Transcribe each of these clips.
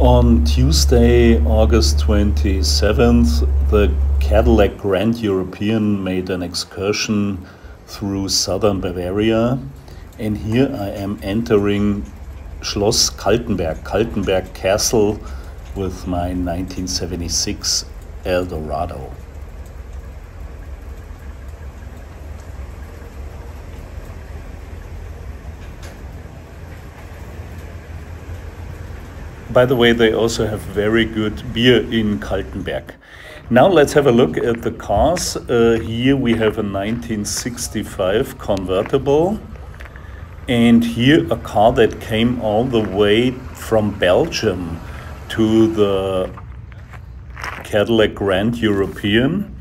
On Tuesday, August 27th, the Cadillac Grand European made an excursion through southern Bavaria, and here I am entering Schloss Kaltenberg Castle with my 1976 Eldorado. By the way, they also have very good beer in Kaltenberg. Now let's have a look at the cars. Here we have a 1965 convertible, and here a car that came all the way from Belgium to the Cadillac Grand European.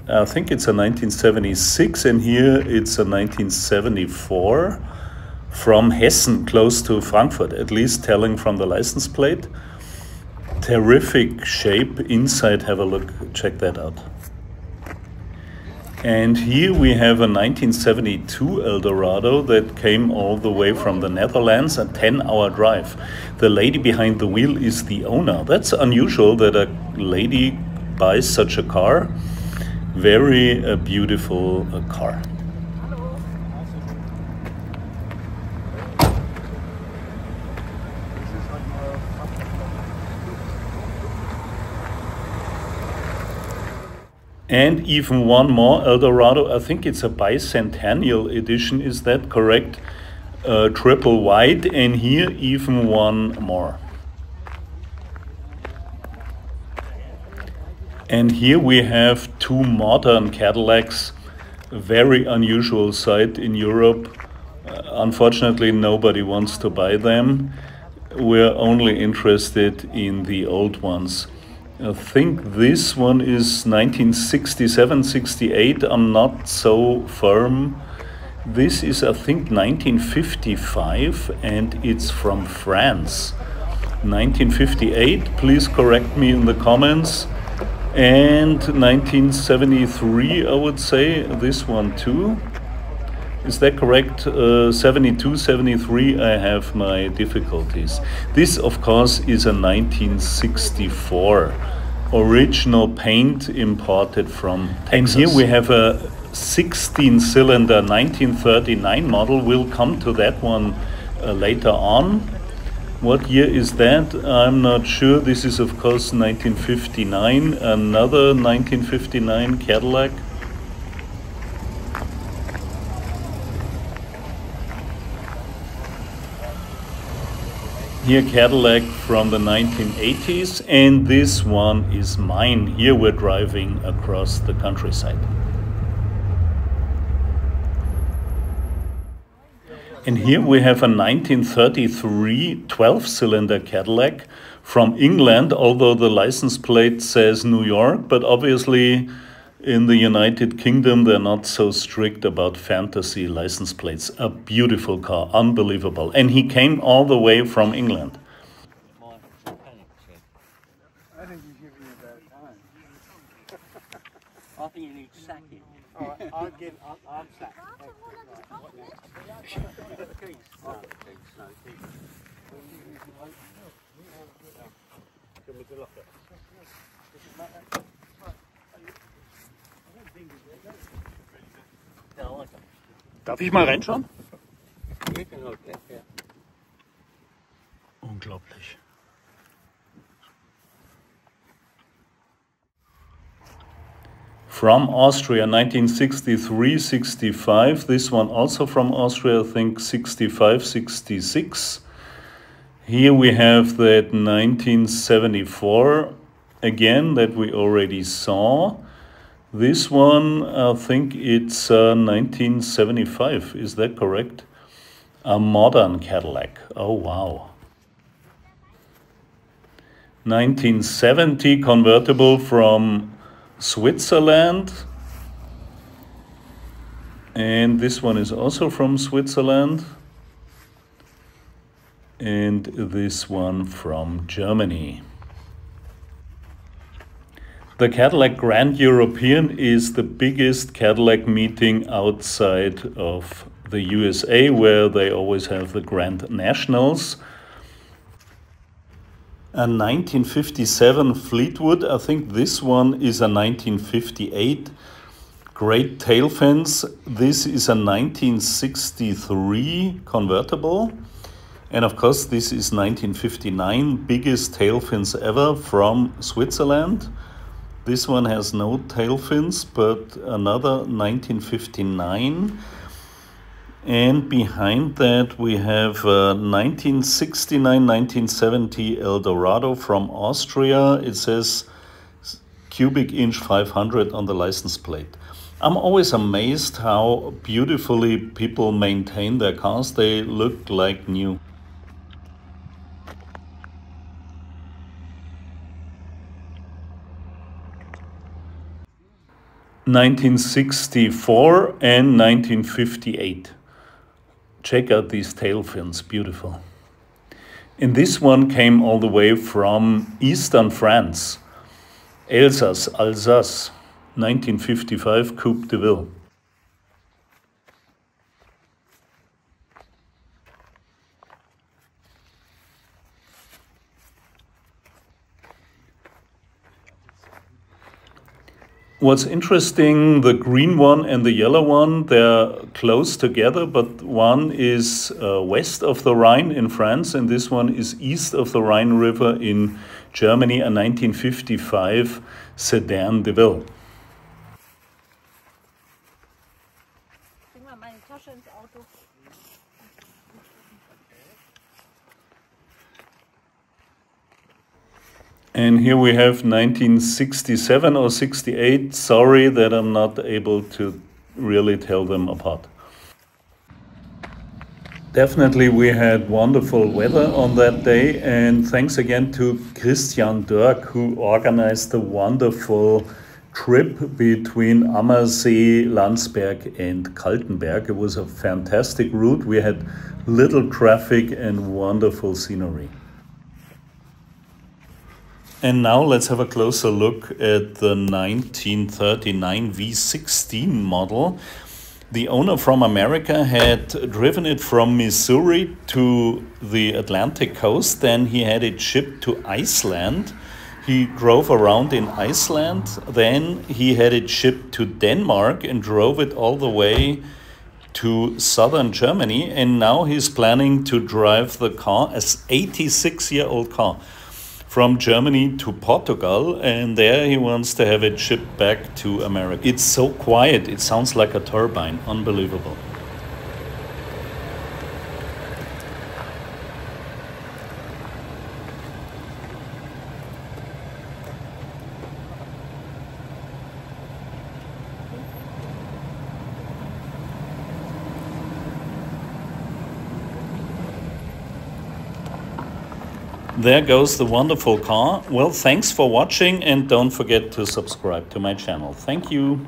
I think it's a 1976, and here it's a 1974. From Hessen, close to Frankfurt, at least telling from the license plate. Terrific shape inside, have a look, check that out. And here we have a 1972 Eldorado that came all the way from the Netherlands, a 10-hour drive. The lady behind the wheel is the owner. That's unusual that a lady buys such a car. Very beautiful car. And even one more Eldorado, I think it's a bicentennial edition, is that correct? Triple white, and here even one more. And here we have two modern Cadillacs, a very unusual sight in Europe. Unfortunately, nobody wants to buy them. We're only interested in the old ones. I think this one is 1967-68, I'm not so firm. This is, I think, 1955, and it's from France. 1958, please correct me in the comments. And 1973, I would say, this one too. Is that correct? 72, 73, I have my difficulties. This, of course, is a 1964. Original paint imported from Texas. And here we have a 16-cylinder 1939 model. We'll come to that one later on. What year is that? I'm not sure. This is, of course, 1959. Another 1959 Cadillac. Here Cadillac from the 1980s, and this one is mine. Here we're driving across the countryside. And here we have a 1933 12-cylinder Cadillac from England, although the license plate says New York, but obviously in the United Kingdom, they're not so strict about fantasy license plates. A beautiful car, unbelievable. And he came all the way from England. I think he's giving you a bad time. I think you need sacking. All right, I'm sacked. What next? You got the keys? I've got the keys. No, keys. Can we lock it? Ja, lecker. Darf ich mal reinschauen? You can look it, yeah. Unglaublich. From Austria, 1963-65. This one also from Austria, I think 65-66. Here we have that 1974 again that we already saw. This one, I think it's 1975, is that correct? A modern Cadillac, oh wow. 1970 convertible from Switzerland. And this one is also from Switzerland. And this one from Germany. The Cadillac Grand European is the biggest Cadillac meeting outside of the USA, where they always have the Grand Nationals. A 1957 Fleetwood. I think this one is a 1958. Great tail fins. This is a 1963 convertible. And of course, this is 1959, biggest tail fins ever from Switzerland. This one has no tail fins, but another 1959. And behind that we have 1969-1970 Eldorado from Austria. It says cubic inch 500 on the license plate. I'm always amazed how beautifully people maintain their cars. They look like new. (1964 and 1958). Check out these tail fins, beautiful. And this one came all the way from eastern France, Alsace, 1955 Coupe de Ville. What's interesting, the green one and the yellow one, they're close together, but one is west of the Rhine in France, and this one is east of the Rhine River in Germany, a 1955 Sedan de Ville. And here we have 1967 or 68. Sorry that I'm not able to really tell them apart. Definitely we had wonderful weather on that day, and thanks again to Christian Dirk, who organized the wonderful trip between Ammersee, Landsberg and Kaltenberg. It was a fantastic route. We had little traffic and wonderful scenery. And now let's have a closer look at the 1939 V16 model. The owner from America had driven it from Missouri to the Atlantic coast. Then he had it shipped to Iceland. He drove around in Iceland. Then he had it shipped to Denmark and drove it all the way to southern Germany. And now he's planning to drive the car, an 86-year-old car, from Germany to Portugal, and there he wants to have it shipped back to America. It's so quiet, it sounds like a turbine. Unbelievable. There goes the wonderful car. Well, thanks for watching, and don't forget to subscribe to my channel. Thank you.